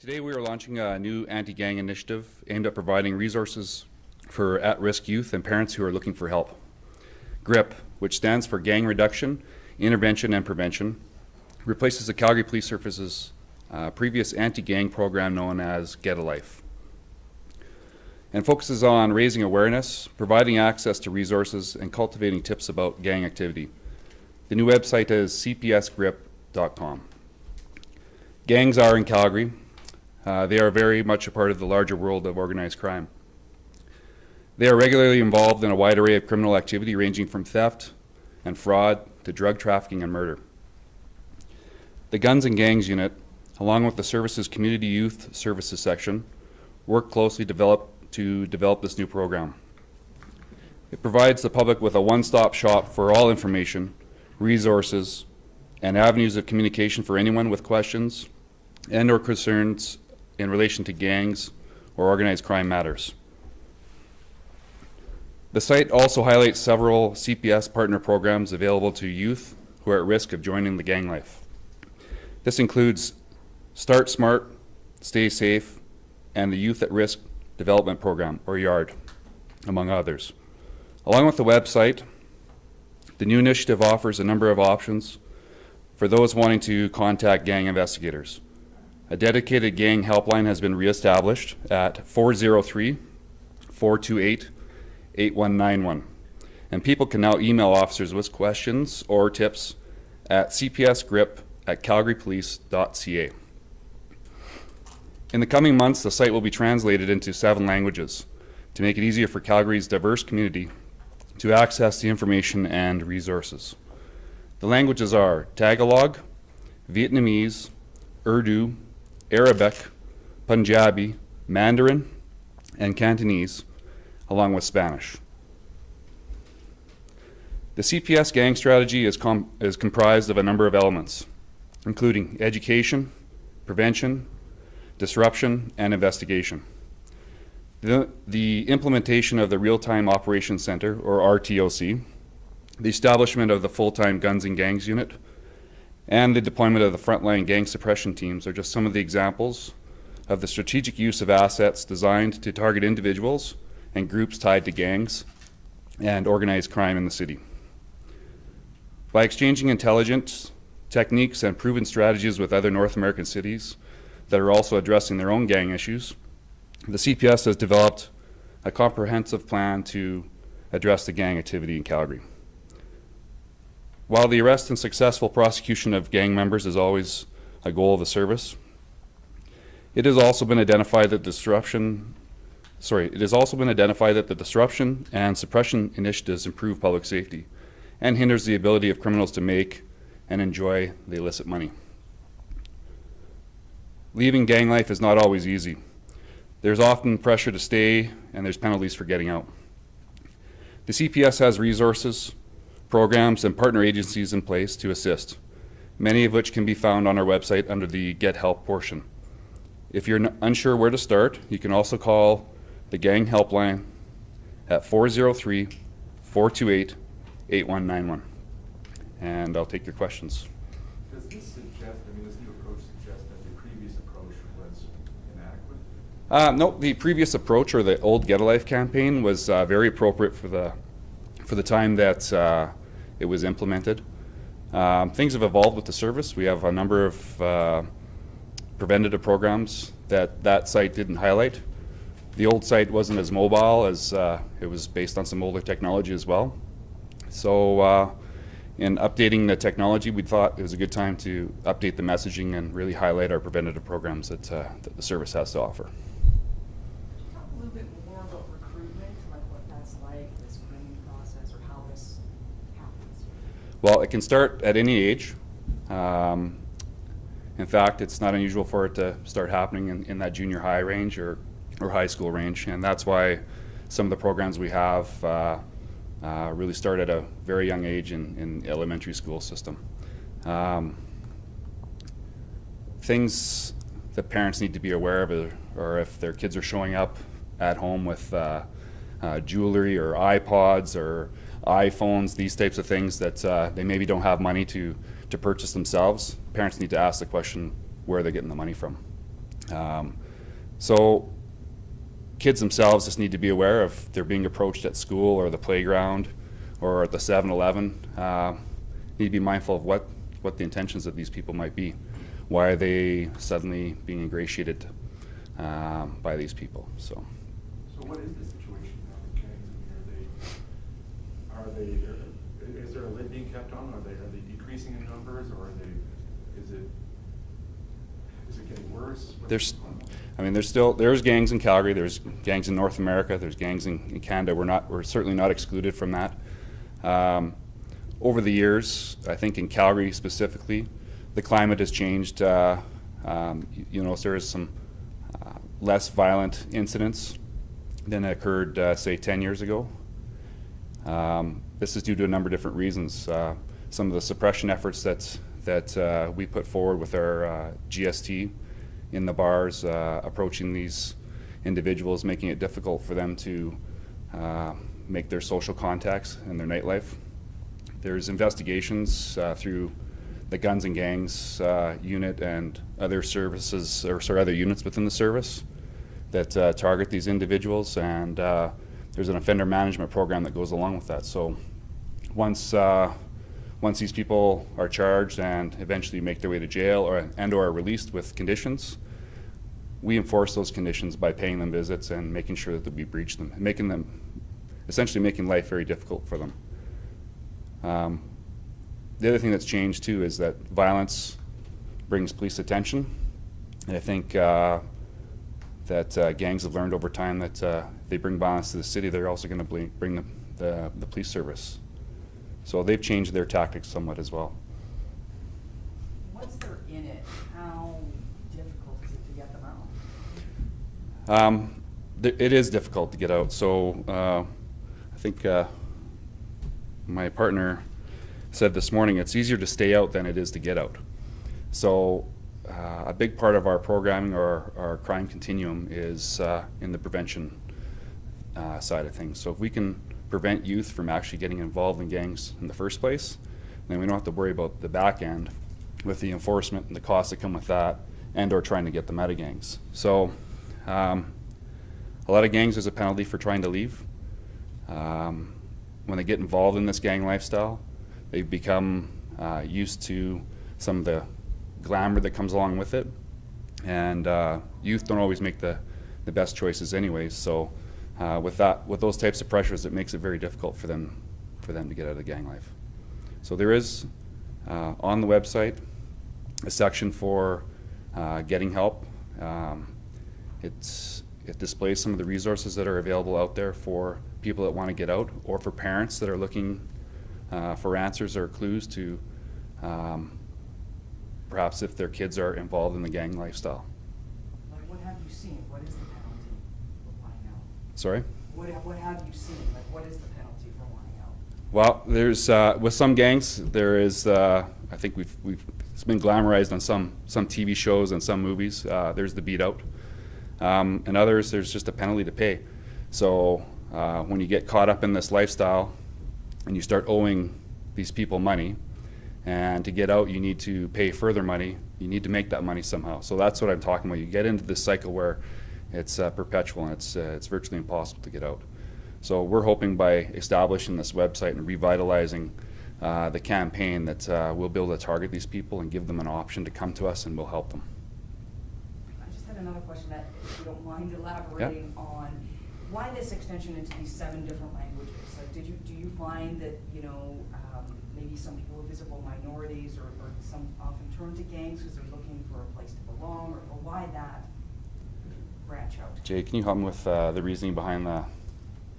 Today we are launching a new anti-gang initiative aimed at providing resources for at-risk youth and parents who are looking for help. GRIP, which stands for Gang Reduction, Intervention and Prevention, replaces the Calgary Police Service's previous anti-gang program known as Get a Life, and focuses on raising awareness, providing access to resources, and cultivating tips about gang activity. The new website is cpsgrip.com. Gangs are in Calgary. They are very much a part of the larger world of organized crime. They are regularly involved in a wide array of criminal activity ranging from theft and fraud to drug trafficking and murder. The Guns and Gangs Unit, along with the Services Community Youth Services section, work closely to develop this new program. It provides the public with a one-stop shop for all information, resources, and avenues of communication for anyone with questions and or concerns in relation to gangs or organized crime matters. The site also highlights several CPS Partner Programs available to youth who are at risk of joining the gang life. This includes Start Smart, Stay Safe, and the Youth at Risk Development Program, or YARD, among others. Along with the website, the new initiative offers a number of options for those wanting to contact gang investigators. A dedicated gang helpline has been reestablished at 403-428-8191, and people can now email officers with questions or tips at cpsgrip@calgarypolice.ca. In the coming months, the site will be translated into 7 languages to make it easier for Calgary's diverse community to access the information and resources. The languages are Tagalog, Vietnamese, Urdu, Arabic, Punjabi, Mandarin, and Cantonese, along with Spanish. The CPS Gang Strategy is comprised of a number of elements, including education, prevention, disruption, and investigation. The implementation of the Real-Time Operations Center, or RTOC, the establishment of the full-time Guns and Gangs Unit, and the deployment of the frontline gang suppression teams are just some of the examples of the strategic use of assets designed to target individuals and groups tied to gangs and organized crime in the city. By exchanging intelligence, techniques, and proven strategies with other North American cities that are also addressing their own gang issues, the CPS has developed a comprehensive plan to address the gang activity in Calgary. While the arrest and successful prosecution of gang members is always a goal of the service, it has also been identified that the disruption and suppression initiatives improve public safety and hinders the ability of criminals to make and enjoy the illicit money. Leaving gang life is not always easy. There's often pressure to stay, and there's penalties for getting out. The CPS has resources, programs, and partner agencies in place to assist, many of which can be found on our website under the Get Help portion. If you're unsure where to start, you can also call the Gang Helpline at 403-428-8191. And I'll take your questions. Does this suggest, this new approach suggest that the previous approach was inadequate? No, the previous approach, or the old Get a Life campaign, was very appropriate for the time that it was implemented. Things have evolved with the service. We have a number of preventative programs that site didn't highlight. The old site wasn't as mobile as it was based on some older technology as well. So in updating the technology, we thought it was a good time to update the messaging and really highlight our preventative programs that the service has to offer. Talk a little bit more about recruitment, like what that's like, the screening process, or how this happens. Well, it can start at any age. In fact, it's not unusual for it to start happening in that junior high range or high school range, and that's why some of the programs we have really start at a very young age in elementary school system. Things that parents need to be aware of are if their kids are showing up at home with jewelry or iPods or iPhones, these types of things that they maybe don't have money to purchase themselves. Parents need to ask the question, where are they getting the money from? So kids themselves just need to be aware if they're being approached at school or the playground or at the 7-Eleven. Need to be mindful of what the intentions of these people might be. Why are they suddenly being ingratiated by these people? So what is the situation now with gangs? I mean, is there a lid being kept on? Are they decreasing in numbers, or is it getting worse? There's gangs in Calgary. There's gangs in North America. There's gangs in Canada. We're certainly not excluded from that. Over the years, I think in Calgary specifically, the climate has changed. You notice there is some less violent incidents than occurred, say, 10 years ago. This is due to a number of different reasons. Some of the suppression efforts that we put forward with our GST in the bars, approaching these individuals, making it difficult for them to make their social contacts in their nightlife. There's investigations through the Guns and Gangs unit and other services, or other units within the service that target these individuals, and there's an offender management program that goes along with that. So once these people are charged and eventually make their way to jail or are released with conditions, we enforce those conditions by paying them visits and making sure that we breach them, and essentially making life very difficult for them. The other thing that's changed too is that violence brings police attention, and I think that gangs have learned over time that they bring violence to the city, they're also going to bring the police service. So they've changed their tactics somewhat as well. Once they're in it, how difficult is it to get them out? It is difficult to get out. So I think my partner said this morning, it's easier to stay out than it is to get out. So a big part of our programming or our crime continuum is in the prevention side of things. So if we can prevent youth from actually getting involved in gangs in the first place, then we don't have to worry about the back end with the enforcement and the costs that come with that, and or trying to get them out of gangs. So a lot of gangs, there's a penalty for trying to leave. When they get involved in this gang lifestyle, they've become used to some of the glamour that comes along with it, and youth don't always make the best choices anyways. So with those types of pressures, it makes it very difficult for them to get out of the gang life. So there is on the website a section for getting help. It displays some of the resources that are available out there for people that want to get out, or for parents that are looking for answers or clues to perhaps if their kids are involved in the gang lifestyle. Like, what have you seen? What is the penalty for wanting out? Sorry? What have you seen? Like, what is the penalty for wanting out? Well, there's with some gangs there is I think it's been glamorized on some TV shows and some movies. There's the beat out, and others there's just a penalty to pay. So when you get caught up in this lifestyle and you start owing these people money, and to get out you need to pay further money, you need to make that money somehow. So that's what I'm talking about. You get into this cycle where it's perpetual, and it's virtually impossible to get out. So we're hoping by establishing this website and revitalizing the campaign that we'll be able to target these people and give them an option to come to us, and we'll help them. I just had another question that, if you don't mind elaborating on, why this extension into these 7 different languages? Like, do you find that, maybe some people are visible minorities, or some often turn to gangs because they're looking for a place to belong, or why that branch out? Jay, can you help me with the reasoning behind that?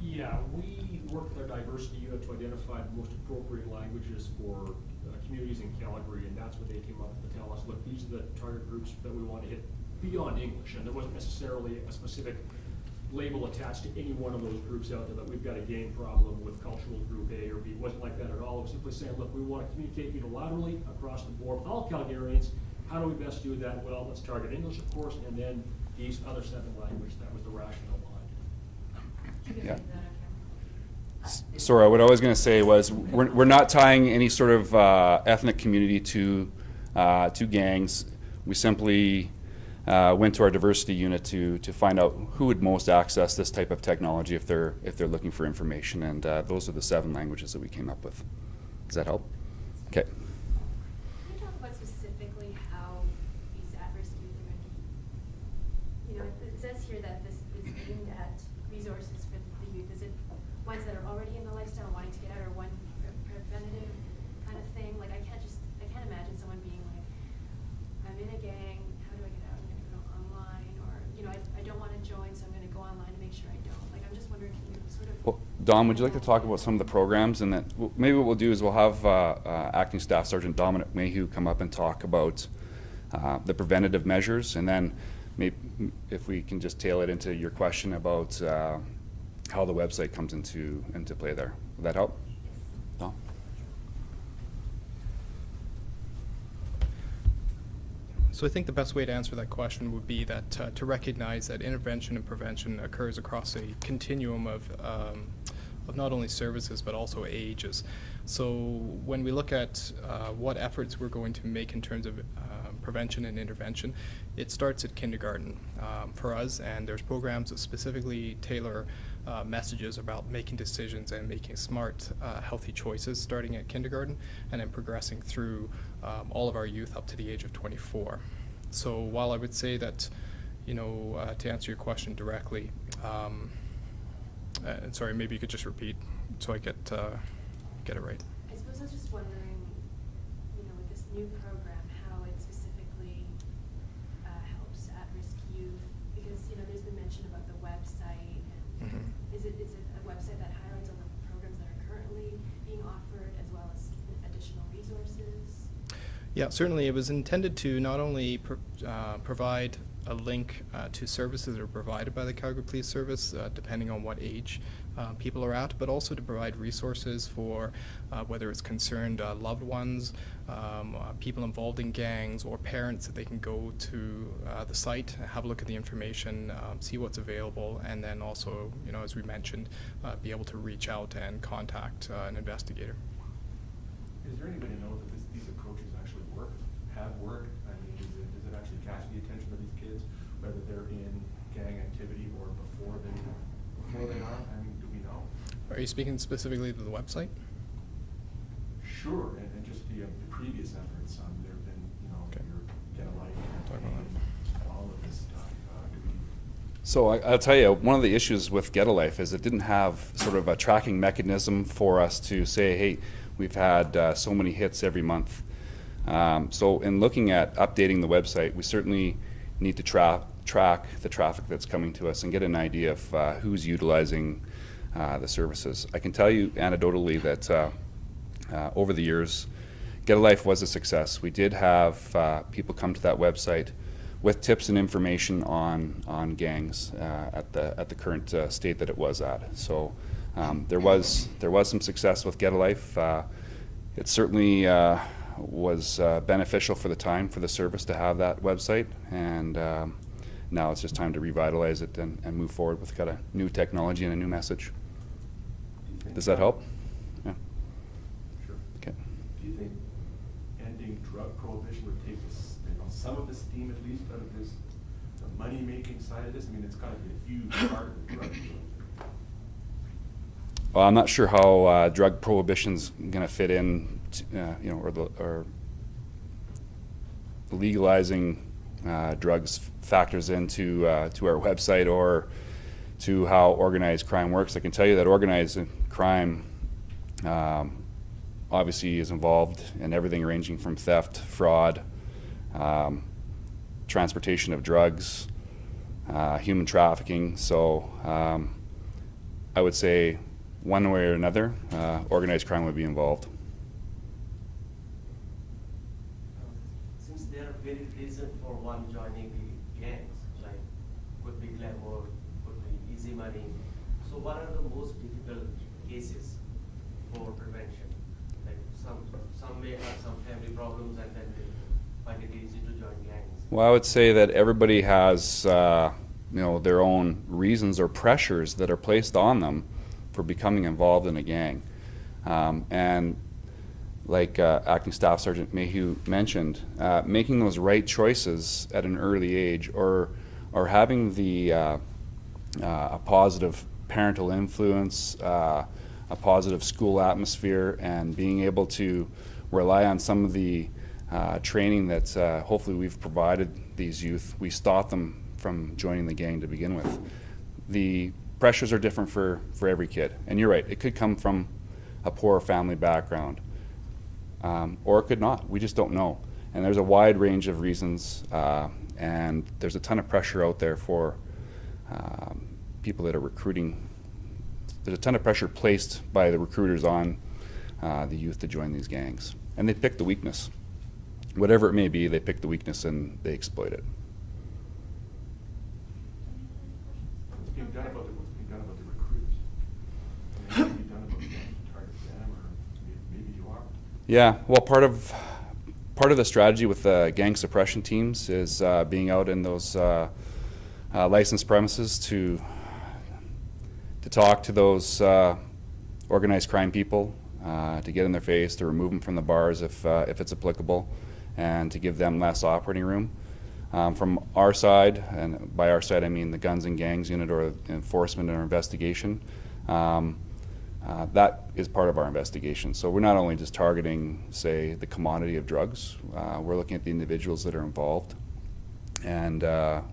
Yeah, we worked with our diversity unit to identify the most appropriate languages for communities in Calgary, and that's what they came up with to tell us, look, these are the target groups that we want to hit beyond English, and there wasn't necessarily a specific label attached to any one of those groups out there that we've got a gang problem with cultural group A or B. It wasn't like that at all. It was simply saying, look, we want to communicate unilaterally across the board with all Calgarians. How do we best do that? Well, let's target English, of course, and then these other 7 languages. That was the rationale behind it. Yeah. Sorry, what I was going to say was we're not tying any sort of ethnic community to gangs. We simply went to our diversity unit to find out who would most access this type of technology if they're looking for information, and those are the 7 languages that we came up with. Does that help? Okay. Can you talk about specifically how these at-risk youth are going to, you know, it says here that this is aimed at resources for the youth. Is it ones that are already in the lifestyle wanting to get out, or one preventative kind of thing? Like, I can't imagine someone being like, I'm in a gang, how do I get out? I'm going to go online, or, you know, I don't want to join, so I'm going to go online to make sure I don't. Like, I'm just wondering, can you sort of... Well, Dom, would you like to talk about some of the programs? And then maybe what we'll do is we'll have Acting Staff Sergeant Dominic Mayhew come up and talk about the preventative measures, and then maybe if we can just tail it into your question about how the website comes into play there. Would that help? Dom? So I think the best way to answer that question would be that to recognize that intervention and prevention occurs across a continuum of not only services but also ages. So when we look at what efforts we're going to make in terms of prevention and intervention, it starts at kindergarten for us, and there's programs that specifically tailor messages about making decisions and making smart, healthy choices starting at kindergarten and then progressing through all of our youth up to the age of 24. So while I would say that, you know, to answer your question directly, and sorry, maybe you could just repeat so I get it right. I suppose I was just wondering, you know, with this new program, how it specifically helps at-risk youth, because, you know, there's been mention about the website, and is it a website that highlights all the programs that are currently being offered, as well as additional resources? Yeah, certainly. It was intended to not only provide a link to services that are provided by the Calgary Police Service, depending on what age people are at, but also to provide resources for whether it's concerned loved ones, people involved in gangs, or parents, that they can go to the site, have a look at the information, see what's available, and then also, you know, as we mentioned, be able to reach out and contact an investigator. Is there any way to know that these approaches actually have worked? I mean, does it actually catch the attention of these kids, whether they're in gang activity or before they are? I mean, do we know? Are you speaking specifically to the website? Sure, and just the previous efforts. There have been, you know, Okay. your Get a Life Talk about campaign, all of this stuff. Do we? So I'll tell you, one of the issues with Get a Life is it didn't have sort of a tracking mechanism for us to say, hey, we've had so many hits every month. So in looking at updating the website, we certainly need to track the traffic that's coming to us and get an idea of who's utilizing the services. I can tell you anecdotally that over the years, Get a Life was a success. We did have people come to that website with tips and information on gangs at the current state that it was at. So there was some success with Get a Life. It certainly was beneficial for the time for the service to have that website, and now it's just time to revitalize it and move forward with kind of new technology and a new message. Does that help? Yeah. Sure. Okay. Do you think ending drug prohibition would take this, you know, some of the steam at least out of this, the money-making side of this? I mean, it's got to be a huge part of the drug deal. Well, I'm not sure how drug prohibition's going to fit in, you know, or legalizing drugs factors into to our website or to how organized crime works. I can tell you that organized crime obviously is involved in everything ranging from theft, fraud, transportation of drugs, human trafficking. So I would say one way or another, organized crime would be involved. Since there are very reasons for one joining the gangs, like could be glamour, could be easy money. So what are the most difficult cases for prevention? Like some may have some family problems and then they find it easy to join gangs. Well, I would say that everybody has you know, their own reasons or pressures that are placed on them for becoming involved in a gang. And like Acting Staff Sergeant Mayhew mentioned, making those right choices at an early age, or having the a positive parental influence, a positive school atmosphere, and being able to rely on some of the training that hopefully we've provided these youth. We stop them from joining the gang to begin with. The pressures are different for every kid, and you're right, it could come from a poor family background, or it could not. We just don't know, and there's a wide range of reasons, and there's a ton of pressure out there for people that are recruiting. There's a ton of pressure placed by the recruiters on the youth to join these gangs, and they pick the weakness. Whatever it may be, they pick the weakness and they exploit it. What's being done about the recruiters? I mean, what's being done about them to target them, or maybe you are? Yeah, well, part of the strategy with the gang suppression teams is being out in those licensed premises to talk to those organized crime people, to get in their face, to remove them from the bars if it's applicable, and to give them less operating room. From our side, and by our side I mean the Guns and Gangs Unit or enforcement or investigation, that is part of our investigation. So we're not only just targeting, say, the commodity of drugs, we're looking at the individuals that are involved, and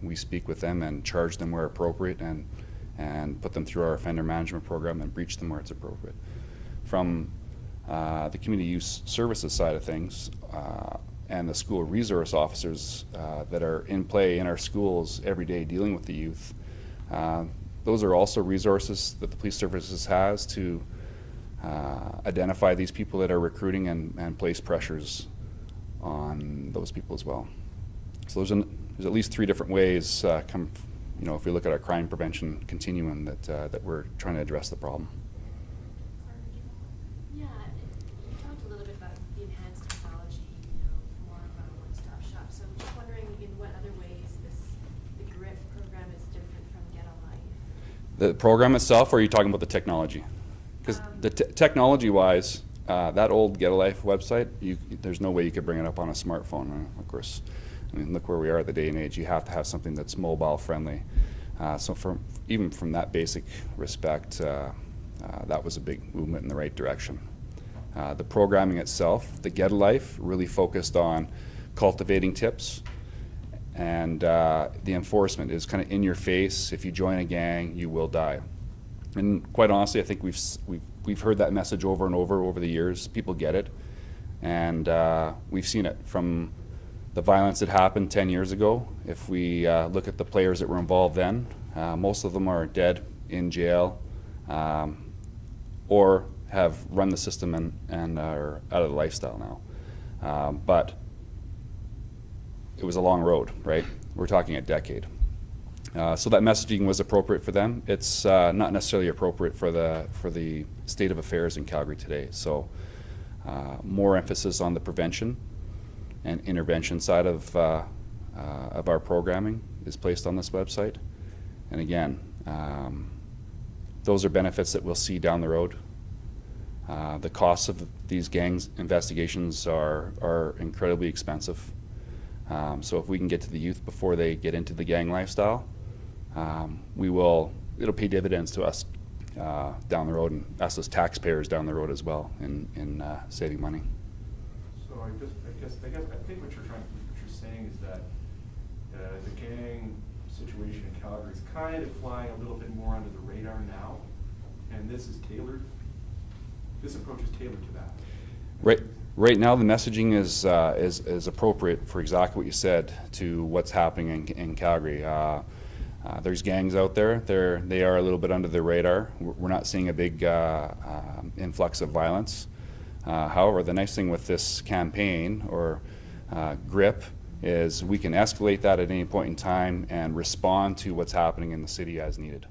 we speak with them and charge them where appropriate, and put them through our offender management program and breach them where it's appropriate. From the community use services side of things, and the school resource officers that are in play in our schools every day dealing with the youth, those are also resources that the police services has to identify these people that are recruiting and place pressures on those people as well. So there's at least 3 different ways, if we look at our crime prevention continuum, that we're trying to address the problem. Yeah, you talked a little bit about the enhanced technology, more of a one-stop shop. So I'm just wondering in what other ways the GRIP program is different from Get a Life? The program itself, or are you talking about the technology? Because the technology-wise, that old Get a Life website, there's no way you could bring it up on a smartphone. Of course, I mean, look where we are at the day and age. You have to have something that's mobile friendly. So even from that basic respect, that was a big movement in the right direction. The programming itself, the Get a Life, really focused on cultivating tips, and the enforcement is kind of in your face. If you join a gang, you will die. And quite honestly, I think we've heard that message over and over the years. People get it, and we've seen it from the violence that happened 10 years ago. If we look at the players that were involved then, most of them are dead, in jail, or have run the system and are out of the lifestyle now. But it was a long road, right? We're talking a decade. So that messaging was appropriate for them. It's not necessarily appropriate for the state of affairs in Calgary today. So more emphasis on the prevention and intervention side of our programming is placed on this website. And again, those are benefits that we'll see down the road. The costs of these gangs investigations are incredibly expensive. So if we can get to the youth before they get into the gang lifestyle, it'll pay dividends to us down the road, and us as taxpayers down the road as well in saving money. So I think what you're saying is that the gang situation in Calgary is kind of flying a little bit more under the radar now, and this is tailored. This approach is tailored to that. Right now, the messaging is appropriate for exactly what you said to what's happening in Calgary. There's gangs out there. They are a little bit under the radar. We're not seeing a big influx of violence. However, the nice thing with this campaign, or GRIP, is we can escalate that at any point in time and respond to what's happening in the city as needed.